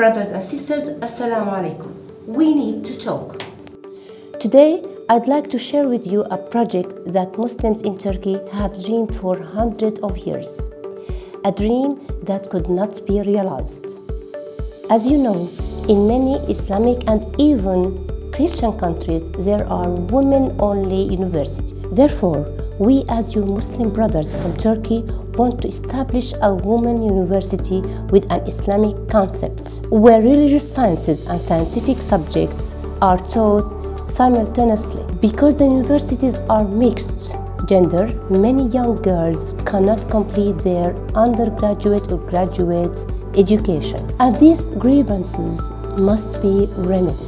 Brothers and sisters, Assalamu alaikum. We need to talk. Today, I'd like to share with you a project that Muslims in Turkey have dreamed for hundreds of years. A dream that could not be realized. As you know, in many Islamic and even Christian countries, there are women-only universities. Therefore, we as your Muslim brothers from Turkey want to establish a women university with an Islamic concept, where religious sciences and scientific subjects are taught simultaneously. Because the universities are mixed gender, many young girls cannot complete their undergraduate or graduate education, and these grievances must be remedied.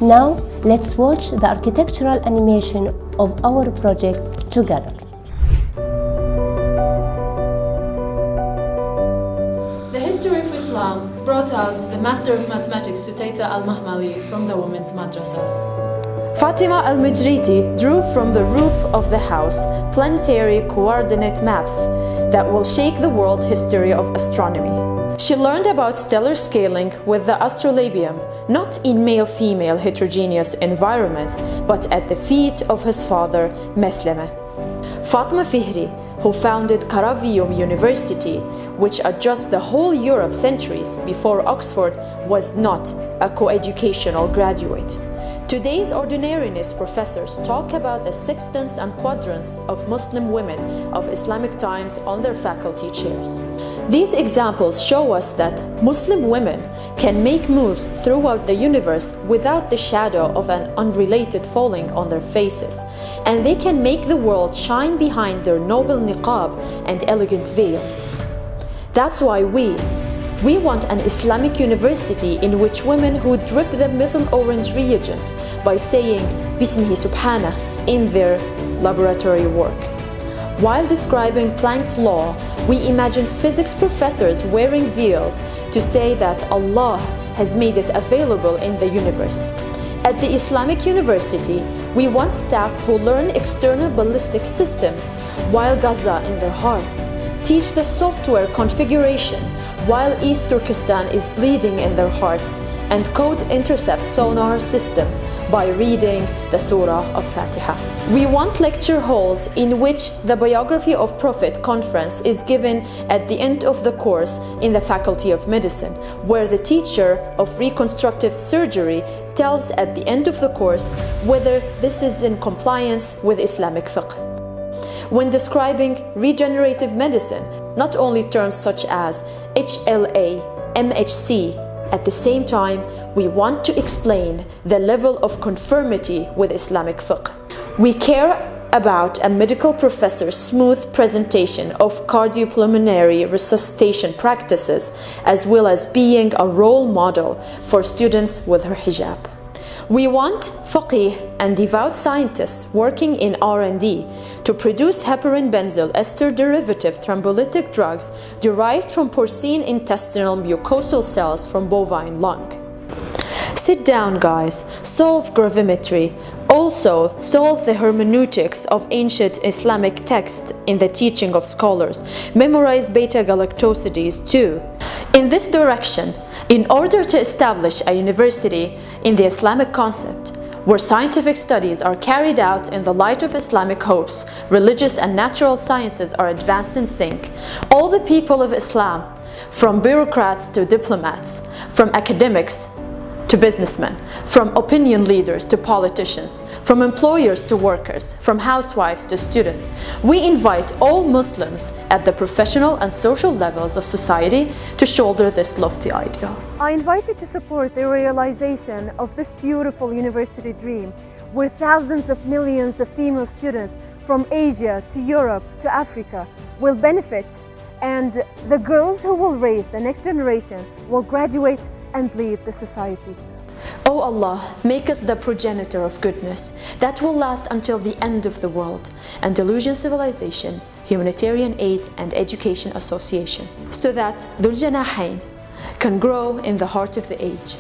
Now, let's watch the architectural animation of our project together. The history of Islam brought out the master of mathematics Sutaita al-Mahmali from the women's madrasas. Fatima al-Mijriti drew from the roof of the house planetary coordinate maps that will shake the world history of astronomy. She learned about stellar scaling with the astrolabium, not in male-female heterogeneous environments, but at the feet of his father, Mesleme. Fatma Fihri, who founded Al-qarawiyyin University, which adjusts the whole Europe centuries before Oxford, was not a coeducational graduate. Today's ordinariness professors talk about the sextants and quadrants of Muslim women of Islamic times on their faculty chairs. These examples show us that Muslim women can make moves throughout the universe without the shadow of an unrelated falling on their faces, and they can make the world shine behind their noble niqab and elegant veils. That's why we want an Islamic university in which women who drip the methyl orange reagent by saying Bismihi Subhanah in their laboratory work. While describing Planck's law, we imagine physics professors wearing veils to say that Allah has made it available in the universe. At the Islamic University, we want staff who learn external ballistic systems while Gaza in their hearts, teach the software configuration while East Turkestan is bleeding in their hearts, and code intercept sonar systems by reading the Surah of Fatiha. We want lecture halls in which the biography of Prophet conference is given at the end of the course in the Faculty of Medicine, where the teacher of reconstructive surgery tells at the end of the course whether this is in compliance with Islamic fiqh. When describing regenerative medicine, not only terms such as HLA, MHC, at the same time, we want to explain the level of conformity with Islamic fiqh. We care about a medical professor's smooth presentation of cardiopulmonary resuscitation practices, as well as being a role model for students with her hijab. We want faqih and devout scientists working in R&D to produce heparin benzyl ester derivative thrombolytic drugs derived from porcine intestinal mucosal cells from bovine lung. Sit down, guys. Solve gravimetry. Also, solve the hermeneutics of ancient Islamic texts in the teaching of scholars. Memorize beta-galactosides too. In this direction, in order to establish a university in the Islamic concept, where scientific studies are carried out in the light of Islamic hopes, religious and natural sciences are advanced in sync, all the people of Islam, from bureaucrats to diplomats, from academics to businessmen, from opinion leaders to politicians, from employers to workers, from housewives to students, we invite all Muslims at the professional and social levels of society to shoulder this lofty ideal. I invite you to support the realization of this beautiful university dream, where thousands of millions of female students from Asia to Europe to Africa will benefit, and the girls who will raise the next generation will graduate and lead the society. O Allah, make us the progenitor of goodness that will last until the end of the world, Andalusian Civilization, Humanitarian Aid and Education Association, so that Dhul Janahain can grow in the heart of the age.